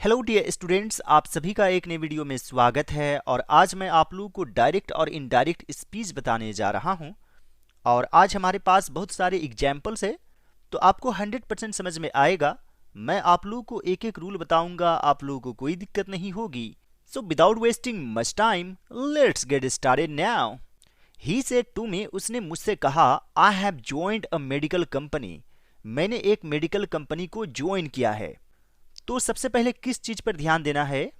Hello dear students, आप सभी का एक नई वीडियो में स्वागत है। और आज मैं आप लोगों को डायरेक्ट और इनडायरेक्ट स्पीच बताने जा रहा हूं। और आज हमारे पास बहुत सारे एग्जाम्पल्स है, तो आपको 100% समझ में आएगा। मैं आप लोगों को एक एक रूल बताऊंगा, आप लोगों को कोई दिक्कत नहीं होगी। So without wasting much time, let's get started now. He said to me, उसने मुझसे कहा, I have joined a medical company. मैंने एक मेडिकल कंपनी को ज्वाइन किया है। तो सबसे पहले किस चीज पर ध्यान देना है?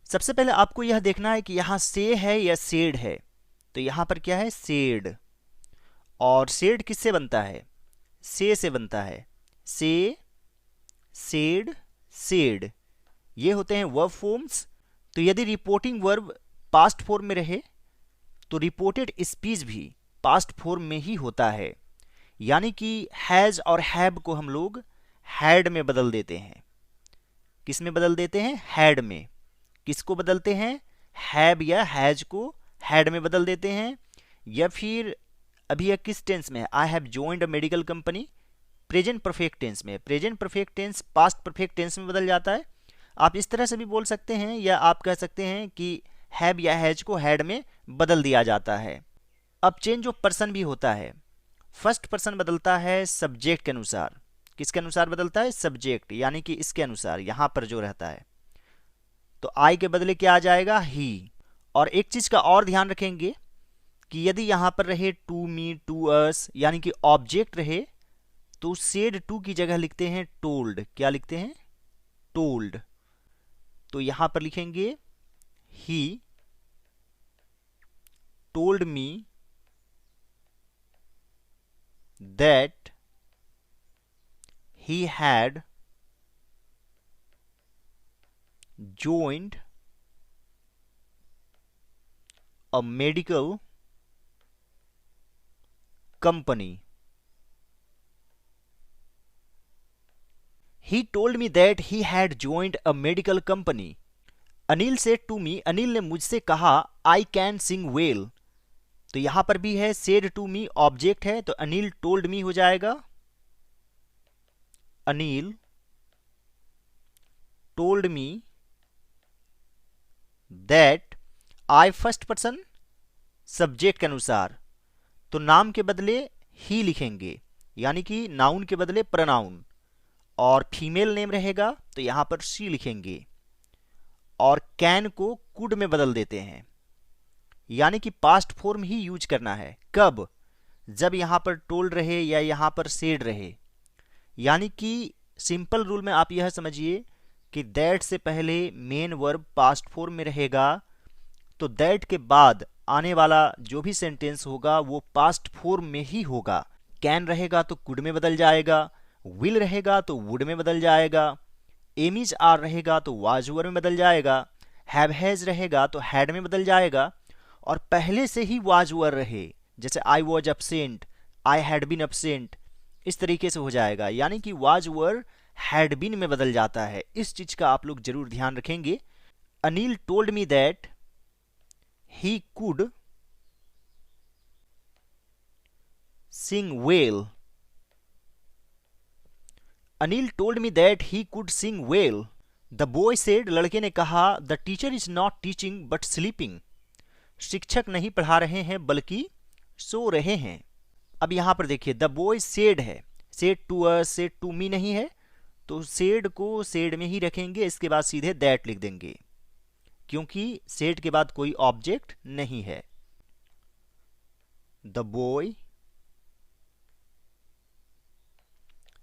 सबसे पहले आपको यह देखना है कि यहां से है या सेड है। तो यहां पर क्या है? सेड। और सेड किससे बनता है? से बनता है। से, सेड, सेड, ये होते हैं वर्ब फॉर्म्स। तो यदि रिपोर्टिंग वर्ब पास्ट फॉर्म में रहे तो रिपोर्टेड स्पीच भी पास्ट फॉर्म में ही होता है। यानी कि हैज और हैव को हम लोग हैड में बदल देते हैं। किस में बदल देते हैं? हैड में। किसको बदलते हैं? हैव या हैज को हैड में बदल देते हैं। या फिर अभी यह किस टेंस में है? I have joined a medical company, present perfect tense में। Present perfect tense past perfect tense में बदल जाता है। आप इस तरह से भी बोल सकते हैं, या आप कह सकते हैं कि हैव या हैज को हैड में बदल दिया जाता है। अब चेंज ऑफ पर्सन भी होता है। फर्स्ट पर्सन बदलता है सब्जेक्ट के अनुसार। किसके अनुसार बदलता है? सब्जेक्ट, यानी कि इसके अनुसार, यहां पर जो रहता है। तो आई के बदले क्या आ जाएगा? ही। और एक चीज का और ध्यान रखेंगे कि यदि यहां पर रहे टू मी, टू अस, यानी कि ऑब्जेक्ट रहे, तो सेड टू की जगह लिखते हैं टोल्ड। क्या लिखते हैं? टोल्ड। तो यहां पर लिखेंगे he told me that he had joined a medical company. He told me that he had joined a medical company. Anil said to me, Anil ने मुझसे कहा, I can sing well. तो यहां पर भी है said to me, ऑब्जेक्ट है, तो अनिल told me हो जाएगा। Anil told me that, I first person subject के अनुसार, तो नाम के बदले ही लिखेंगे, यानी कि नाउन के बदले प्रनाउन। और फीमेल नेम रहेगा तो यहां पर शी लिखेंगे। और कैन को कुड में बदल देते हैं, यानी कि पास्ट फॉर्म ही यूज करना है। कब? जब यहां पर टोल्ड रहे या यहां पर सेड रहे। यानी कि सिंपल रूल में आप यह समझिए कि दैट से पहले मेन वर्ब पास्ट फॉर्म में रहेगा, तो दैट के बाद आने वाला जो भी सेंटेंस होगा वो पास्ट फॉर्म में ही होगा। कैन रहेगा तो कुड में बदल जाएगा, विल रहेगा तो वुड में बदल जाएगा, एम इज आर रहेगा तो वाज वर में बदल जाएगा, हैव हैज रहेगा तो हैड में बदल जाएगा। और पहले से ही वाज वर रहे, जैसे I was absent, I had been absent, इस तरीके से हो जाएगा। यानी कि वाज वर हैड बीन में बदल जाता है। इस चीज का आप लोग जरूर ध्यान रखेंगे। Anil told me that he could sing well. Anil told me that he could sing well. The boy said, लड़के ने कहा, the teacher is not teaching but sleeping. शिक्षक नहीं पढ़ा रहे हैं बल्कि सो रहे हैं। अब यहां पर देखिए, द बॉय सेड है, said to us, said to me नहीं है, तो सेड को सेड में ही रखेंगे, इसके बाद सीधे दैट लिख देंगे, क्योंकि सेड के बाद कोई ऑब्जेक्ट नहीं है। The boy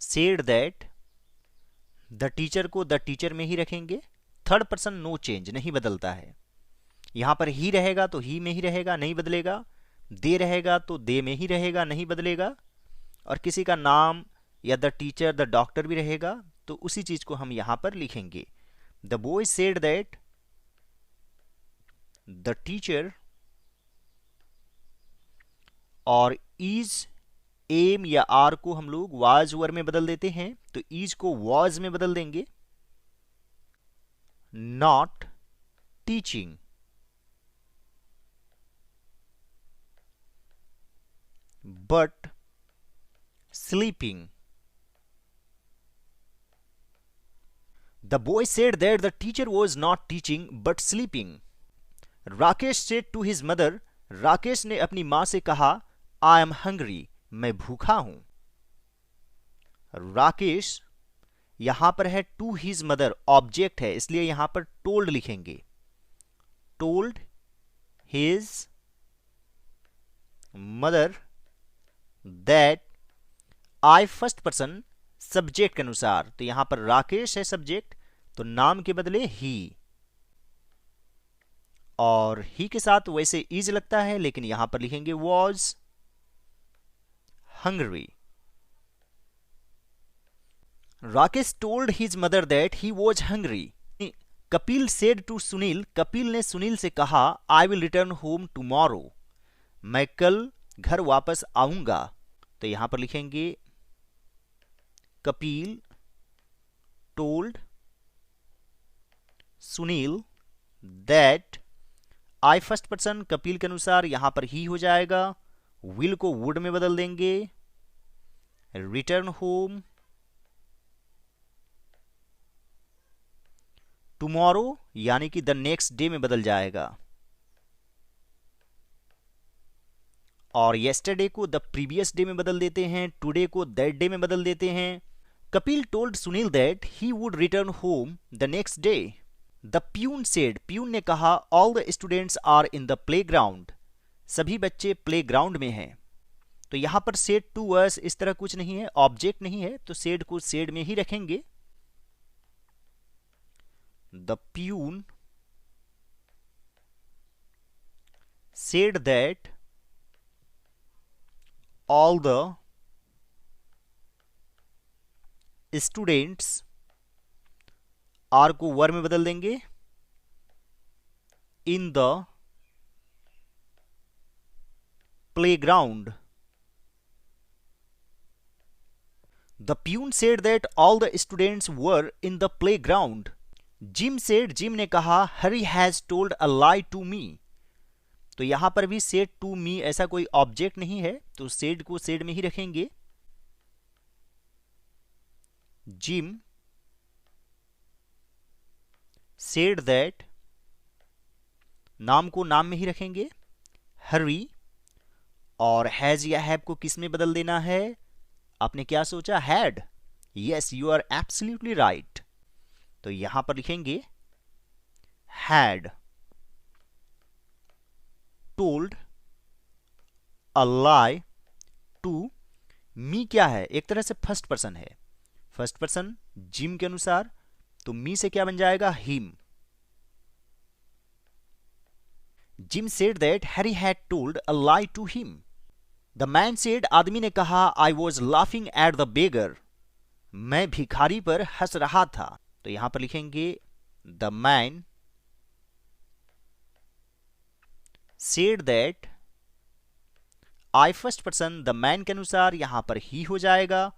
said that, the teacher को द टीचर में ही रखेंगे। थर्ड पर्सन नो चेंज, नहीं बदलता है। यहां पर ही रहेगा तो ही में ही रहेगा, नहीं बदलेगा। दे रहेगा तो दे में ही रहेगा, नहीं बदलेगा। और किसी का नाम या द टीचर, द डॉक्टर भी रहेगा, तो उसी चीज को हम यहां पर लिखेंगे। The boy said that the teacher, और इज, एम या आर को हम लोग वाज वर में बदल देते हैं, तो इज को वाज में बदल देंगे। Not teaching, but sleeping. The boy said that the teacher was not teaching but sleeping. Rakesh said to his mother, Rakesh ने अपनी मां से कहा, आई एम हंग्री, मैं भूखा हूं। राकेश यहां पर है टू हिज मदर, ऑब्जेक्ट है, इसलिए यहां पर टोल्ड लिखेंगे। Told his mother that, I first person subject के अनुसार, तो यहां पर राकेश है सब्जेक्ट, तो नाम के बदले ही, और ही के साथ वैसे इज लगता है, लेकिन यहां पर लिखेंगे was hungry. Rakesh told his mother that he was hungry. Kapil said to Sunil, Kapil ने सुनील से कहा, I will return home tomorrow, मैं कल घर वापस आऊंगा। तो यहां पर लिखेंगे Kapil told Sunil that, I first person Kapil के अनुसार यहां पर ही हो जाएगा, विल को वुड में बदल देंगे, रिटर्न होम टुमारो यानी कि द नेक्स्ट डे में बदल जाएगा, और येस्टरडे को द प्रीवियस डे में बदल देते हैं, टुडे को दैट डे में बदल देते हैं। Kapil told Sunil that he would return home the next day. The peon said, peon ने कहा, all the students are in the playground, सभी बच्चे प्लेग्राउंड में हैं। तो यहां पर सेड टू अस इस तरह कुछ नहीं है, ऑब्जेक्ट नहीं है, तो सेड को सेड में ही रखेंगे। The peon said that all the students, are को वर में बदल देंगे, in the playground। The peon said that all the students were in the playground। Jim said, Jim ने कहा, Harry has told a lie to me। तो यहां पर भी सेड टू मी ऐसा कोई ऑब्जेक्ट नहीं है, तो सेड को सेड में ही रखेंगे। जिम सेड दैट, नाम को नाम में ही रखेंगे, हरी, और हैज या हैव को किस में बदल देना है? आपने क्या सोचा? Had. Yes, you are absolutely right. तो यहां पर लिखेंगे had told a lie to me. क्या है? एक तरह से फर्स्ट पर्सन है, फर्स्ट पर्सन जिम के अनुसार, तो मी से क्या बन जाएगा? Him. Jim said that Harry had told a lie to him. The man said, आदमी ने कहा, I was laughing at the beggar, मैं भिखारी पर हंस रहा था। तो यहां पर लिखेंगे the man said that, I first person the man के अनुसार यहां पर ही हो जाएगा,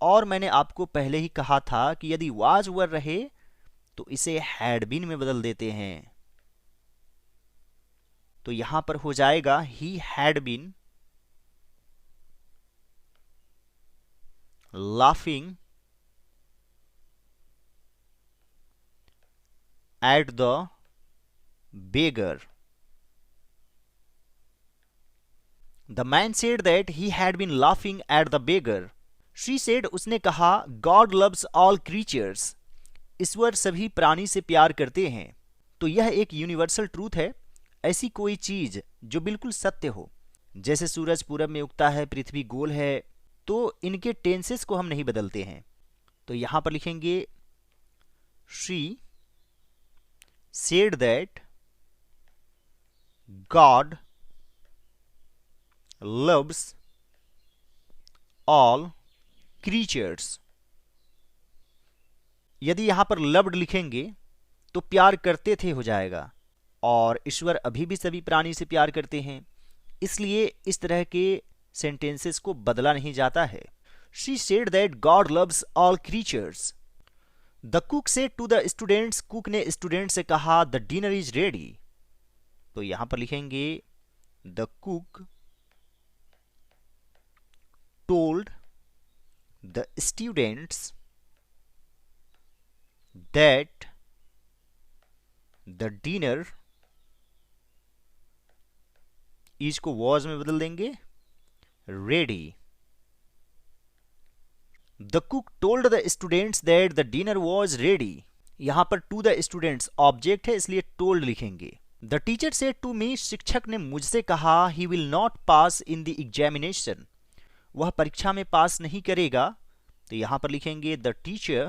और मैंने आपको पहले ही कहा था कि यदि वाज वर रहे तो इसे हैड बीन में बदल देते हैं। तो यहां पर हो जाएगा he had been laughing at the beggar. The man said that he had been laughing at the beggar. She said, उसने कहा, God loves all creatures, ईश्वर सभी प्राणी से प्यार करते हैं। तो यह एक यूनिवर्सल ट्रूथ है, ऐसी कोई चीज जो बिल्कुल सत्य हो, जैसे सूरज पूरब में उगता है, पृथ्वी गोल है, तो इनके टेंसेस को हम नहीं बदलते हैं। तो यहां पर लिखेंगे She said that God loves all creatures। यदि यहां पर लव्ड लिखेंगे तो प्यार करते थे हो जाएगा, और ईश्वर अभी भी सभी प्राणी से प्यार करते हैं, इसलिए इस तरह के सेंटेंसेस को बदला नहीं जाता है। She said that God loves all creatures। The cook said to the students, cook ने स्टूडेंट से कहा, the dinner is ready। तो यहां पर लिखेंगे the cook told the students that the dinner, is को was में बदल देंगे ready. The cook told the students that the dinner was ready. यहां पर to the students ऑब्जेक्ट है इसलिए told लिखेंगे. The teacher said to me, शिक्षक ने मुझसे कहा, he will not pass in the examination. वह परीक्षा में पास नहीं करेगा, तो यहां पर लिखेंगे the teacher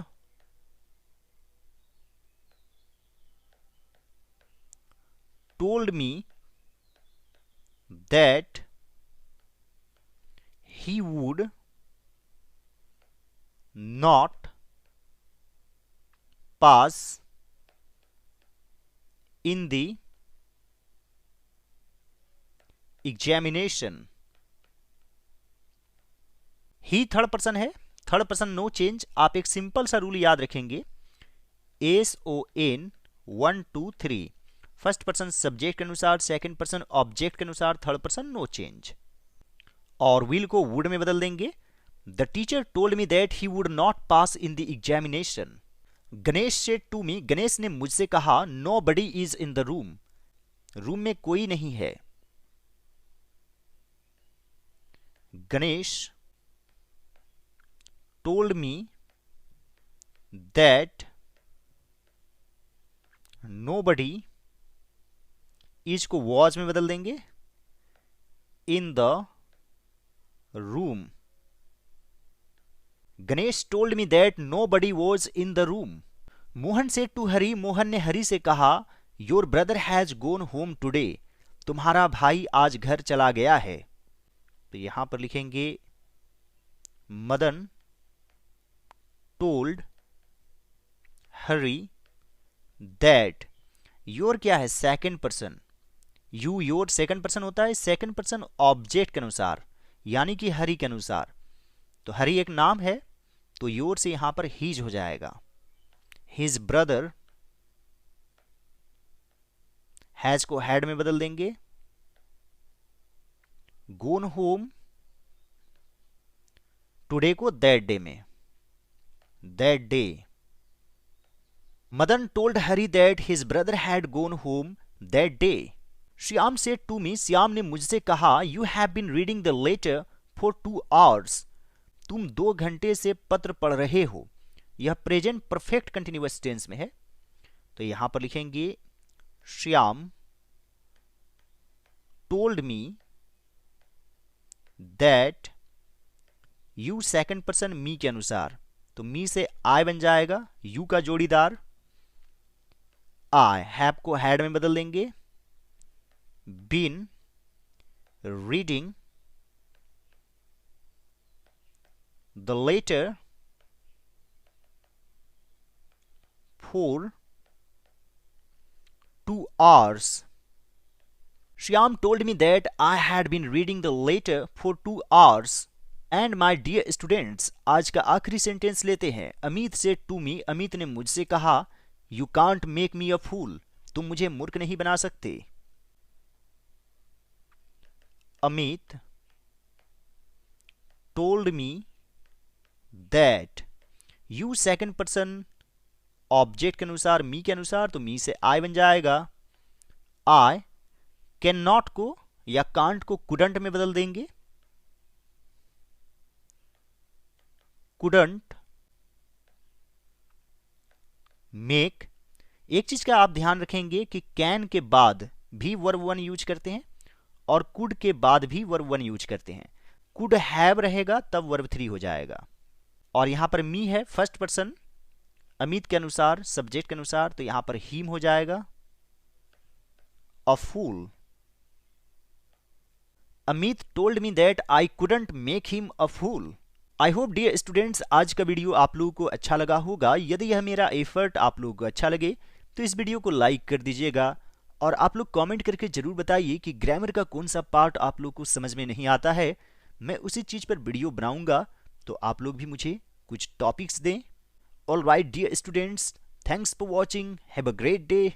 told me that he would not pass in the examination. He third person है, थर्ड पर्सन नो चेंज. आप एक सिंपल सा रूल याद रखेंगे, SON 1 2 3. फर्स्ट पर्सन सब्जेक्ट के अनुसार, सेकंड पर्सन ऑब्जेक्ट के अनुसार, थर्ड पर्सन नो चेंज. और विल को वुड में बदल देंगे. The teacher told me that he would not pass in the examination. Ganesh said to me, Ganesh ने मुझसे कहा, nobody is in the room. Room में कोई नहीं है. Ganesh told me that nobody, is को was में बदल देंगे in the room. Ganesh told me that nobody was in the room. Mohan said to हरी, मोहन ने हरी से कहा, your brother has gone home today. तुम्हारा भाई आज घर चला गया है. तो यहां पर लिखेंगे Madan told Hari that. Your क्या है? Second person. You your second person होता है, सेकंड पर्सन ऑब्जेक्ट के अनुसार, यानी कि हरी के अनुसार. तो हरी एक नाम है, तो योर से यहां पर हिज हो जाएगा. हिज ब्रदर, हैज को हैड में बदल देंगे. गोन होम, टुडे को दैट डे में, that day. Madan told Hari that his brother had gone home that day. Shyam said to me, Shyam ने मुझसे कहा, you have been reading the letter for 2 hours. तुम 2 घंटे से पत्र पढ़ रहे हो. यह प्रेजेंट परफेक्ट कंटिन्यूअस टेंस में है, तो यहां पर लिखेंगे Shyam told me that. you second person me के अनुसार, तो मी से आई बन जाएगा, यू का जोड़ीदार. आई हैव को हैड में बदल देंगे. Been reading the letter for 2 hours. Shyam told me that I had been reading the letter for 2 hours. And my dear students, आज का आखिरी सेंटेंस लेते हैं. अमित से टू मी, अमित ने मुझसे कहा, यू कांट मेक मी अ फूल. तुम मुझे मूर्ख नहीं बना सकते. Amit told me that. You second person object के अनुसार, मी के अनुसार, तो मी से आई बन जाएगा. आई कैन नॉट को या कांट को कुडंट में बदल देंगे. couldn't make. एक चीज का आप ध्यान रखेंगे कि कैन के बाद भी वर्ब 1 यूज करते हैं और कुड के बाद भी वर्ब 1 यूज करते हैं. कुड हैव रहेगा तब वर्ब 3 हो जाएगा. और यहां पर मी है फर्स्ट पर्सन अमित के अनुसार, सब्जेक्ट के अनुसार, तो यहां पर हिम हो जाएगा. A fool. Amit told me that I couldn't make him a fool. I hope dear students आज का वीडियो आप लोगों को अच्छा लगा होगा. यदि यह मेरा एफर्ट आप लोगों को अच्छा लगे तो इस वीडियो को लाइक कर दीजिएगा और आप लोग कमेंट करके जरूर बताइए कि ग्रामर का कौन सा पार्ट आप लोग को समझ में नहीं आता है. मैं उसी चीज पर वीडियो बनाऊंगा, तो आप लोग भी मुझे कुछ टॉपिक्स दें. All right dear students, thanks for watching. Have a great day.